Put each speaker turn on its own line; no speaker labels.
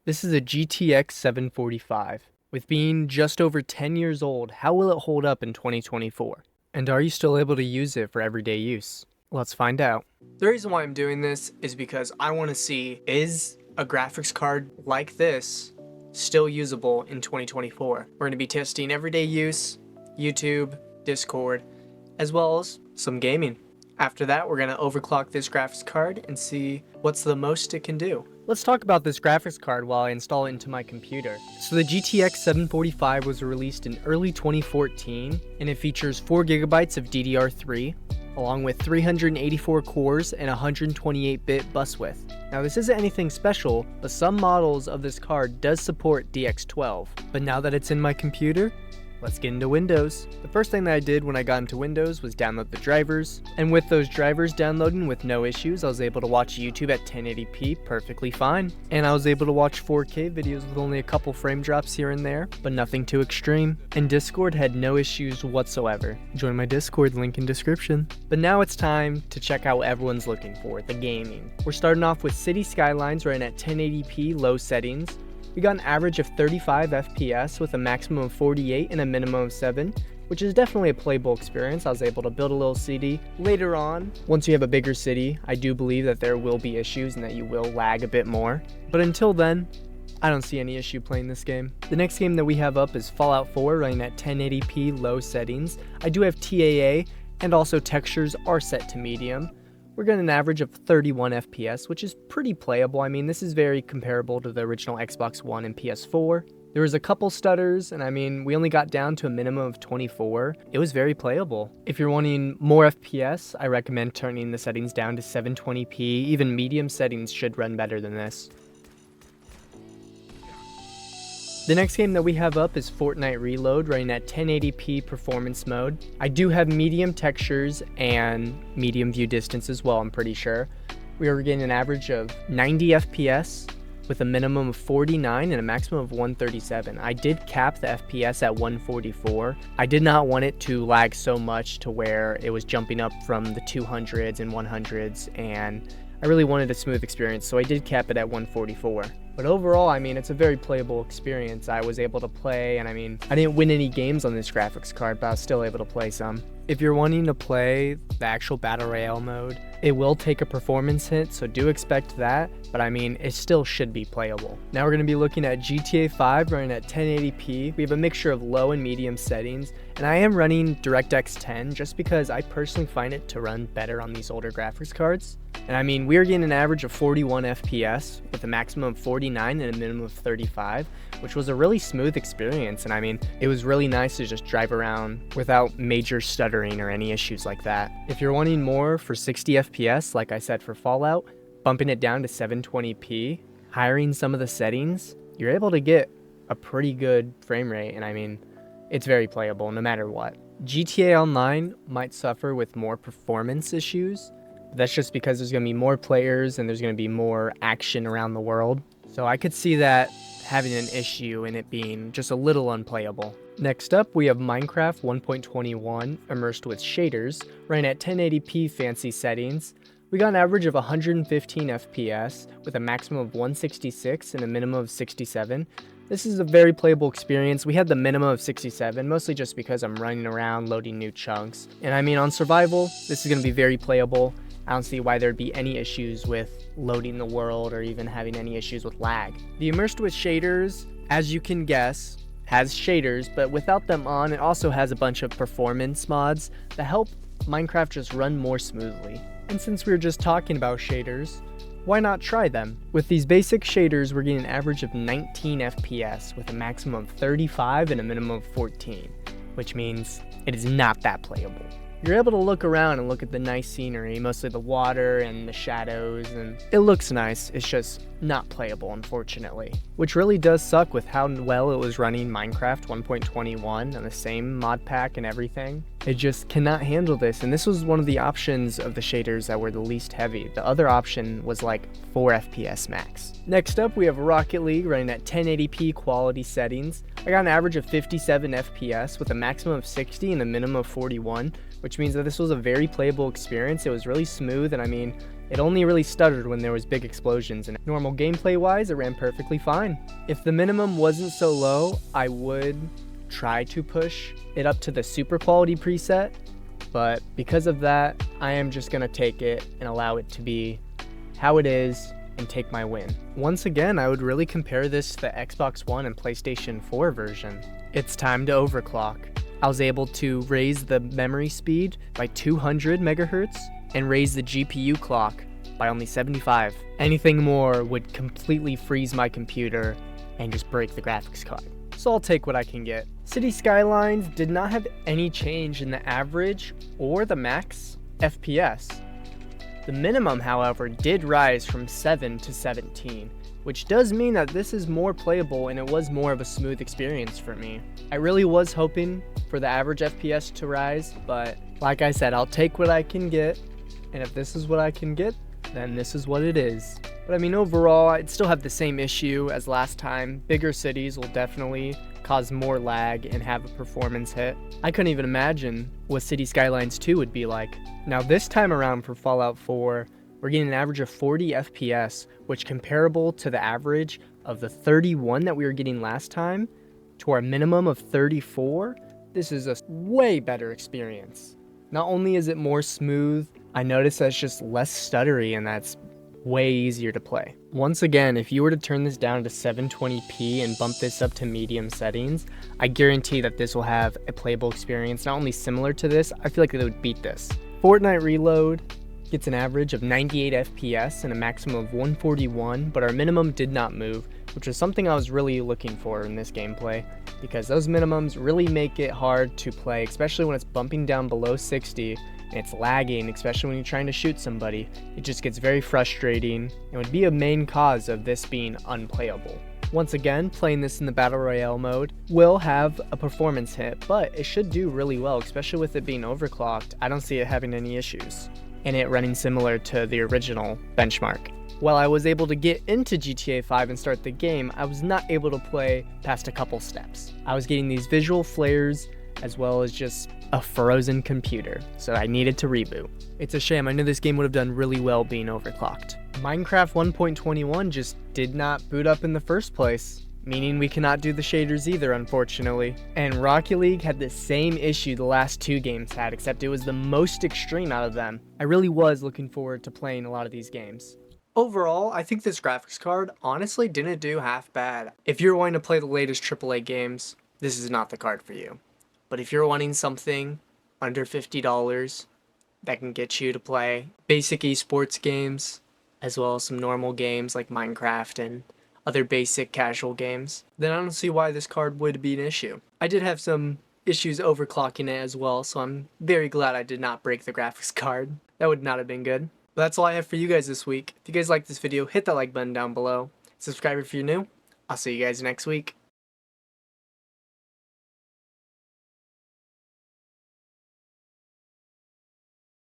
This is a GTX 745. With being just over 10 years old, how will it hold up in 2024? And are you still able to use it for everyday use? Let's find out. The reason why I'm doing this is because I want to see, is a graphics card like this still usable in 2024? We're going to be testing everyday use, YouTube, Discord, as well as some gaming. After that, we're going to overclock this graphics card and see what's the most it can do. Let's talk about this graphics card while I install it into my computer. So the GTX 745 was released in early 2014, and it features 4GB of DDR3, along with 384 cores and 128-bit bus width. Now this isn't anything special, but some models of this card does support DX12. But now that it's in my computer, let's get into Windows. The first thing that I did when I got into Windows was download the drivers, and with those drivers downloading with no issues, I was able to watch YouTube at 1080p perfectly fine. And I was able to watch 4K videos with only a couple frame drops here and there, but nothing too extreme. And Discord had no issues whatsoever. Join my Discord, link in description. But now it's time to check out what everyone's looking for, the gaming. We're starting off with City Skylines running at 1080p low settings. We got an average of 35 FPS with a maximum of 48 and a minimum of 7, which is definitely a playable experience. I was able to build a little city. Later on, once you have a bigger city, I do believe that there will be issues and that you will lag a bit more. But until then, I don't see any issue playing this game. The next game that we have up is Fallout 4 running at 1080p low settings. I do have TAA and also textures are set to medium. We're getting an average of 31 FPS, which is pretty playable. I mean, this is very comparable to the original Xbox One and PS4. There was a couple stutters, and I mean, we only got down to a minimum of 24. It was very playable. If you're wanting more FPS, I recommend turning the settings down to 720p. Even medium settings should run better than this. The next game that we have up is Fortnite Reload, running at 1080p performance mode. I do have medium textures and medium view distance as well, I'm pretty sure. We are getting an average of 90 FPS with a minimum of 49 and a maximum of 137. I did cap the FPS at 144. I did not want it to lag so much to where it was jumping up from the 200s and 100s, and I really wanted a smooth experience, so I did cap it at 144. But overall, I mean, it's a very playable experience. I was able to play, and I mean, I didn't win any games on this graphics card, but I was still able to play some. If you're wanting to play the actual Battle Royale mode, it will take a performance hit, so do expect that, but I mean, it still should be playable. Now we're going to be looking at GTA 5 running at 1080p. We have a mixture of low and medium settings, and I am running DirectX 10 just because I personally find it to run better on these older graphics cards. And I mean, we're getting an average of 41 FPS with a maximum of 49 and a minimum of 35, which was a really smooth experience. And I mean, it was really nice to just drive around without major stuttering or any issues like that. If you're wanting more for 60 FPS, like I said for Fallout, bumping it down to 720p, hiring some of the settings, you're able to get a pretty good frame rate. And I mean, it's very playable no matter what. GTA Online might suffer with more performance issues. That's just because there's going to be more players and there's going to be more action around the world. So I could see that having an issue and it being just a little unplayable. Next up, we have Minecraft 1.21 immersed with shaders, running at 1080p fancy settings. We got an average of 115 FPS with a maximum of 166 and a minimum of 67. This is a very playable experience. We had the minimum of 67, mostly just because I'm running around loading new chunks. And I mean, on survival, this is going to be very playable. I don't see why there'd be any issues with loading the world or even having any issues with lag. The immersed with shaders, as you can guess, has shaders, but without them on, it also has a bunch of performance mods that help Minecraft just run more smoothly. And since we were just talking about shaders, why not try them? With these basic shaders, we're getting an average of 19 FPS with a maximum of 35 and a minimum of 14, which means it is not that playable. You're able to look around and look at the nice scenery, mostly the water and the shadows, and it looks nice. It's just not playable, unfortunately. Which really does suck with how well it was running Minecraft 1.21 and the same mod pack and everything. It just cannot handle this, and this was one of the options of the shaders that were the least heavy. The other option was like 4 FPS max. Next up, we have Rocket League running at 1080p quality settings. I got an average of 57 FPS with a maximum of 60 and a minimum of 41, which means that this was a very playable experience. It was really smooth, and I mean, it only really stuttered when there was big explosions, and normal gameplay wise, it ran perfectly fine. If the minimum wasn't so low, I would try to push it up to the super quality preset, but because of that, I am just gonna take it and allow it to be how it is and take my win. Once again, I would really compare this to the Xbox One and PlayStation 4 version. It's time to overclock. I was able to raise the memory speed by 200 megahertz and raise the GPU clock by only 75. Anything more would completely freeze my computer and just break the graphics card. So I'll take what I can get. City Skylines did not have any change in the average or the max FPS. The minimum, however, did rise from 7 to 17, which does mean that this is more playable and it was more of a smooth experience for me. I really was hoping for the average FPS to rise, but like I said, I'll take what I can get, and if this is what I can get, then this is what it is. But I mean, overall, I'd still have the same issue as last time. Bigger cities will definitely cause more lag and have a performance hit. I couldn't even imagine what City Skylines 2 would be like. Now this time around for Fallout 4, we're getting an average of 40 FPS, which comparable to the average of the 31 that we were getting last time, to our minimum of 34, this is a way better experience. Not only is it more smooth, I noticed that it's just less stuttery, and that's way easier to play. Once again, if you were to turn this down to 720p and bump this up to medium settings, I guarantee that this will have a playable experience not only similar to this, I feel like it would beat this. Fortnite Reload gets an average of 98 FPS and a maximum of 141, but our minimum did not move, which was something I was really looking for in this gameplay, because those minimums really make it hard to play, especially when it's bumping down below 60 and it's lagging, especially when you're trying to shoot somebody. It just gets very frustrating and would be a main cause of this being unplayable. Once again, playing this in the Battle Royale mode will have a performance hit, but it should do really well, especially with it being overclocked. I don't see it having any issues, and it running similar to the original benchmark. While I was able to get into GTA 5 and start the game, I was not able to play past a couple steps. I was getting these visual flares as well as just a frozen computer, so I needed to reboot. It's a shame, I knew this game would have done really well being overclocked. Minecraft 1.21 just did not boot up in the first place, meaning we cannot do the shaders either, unfortunately. And Rocket League had the same issue the last two games had, except it was the most extreme out of them. I really was looking forward to playing a lot of these games. Overall, I think this graphics card honestly didn't do half bad. If you're wanting to play the latest AAA games, this is not the card for you. But if you're wanting something under $50 that can get you to play basic esports games, as well as some normal games like Minecraft and other basic casual games, then I don't see why this card would be an issue. I did have some issues overclocking it as well, so I'm very glad I did not break the graphics card. That would not have been good. But that's all I have for you guys this week. If you guys liked this video, hit that like button down below. Subscribe if you're new. I'll see you guys next week.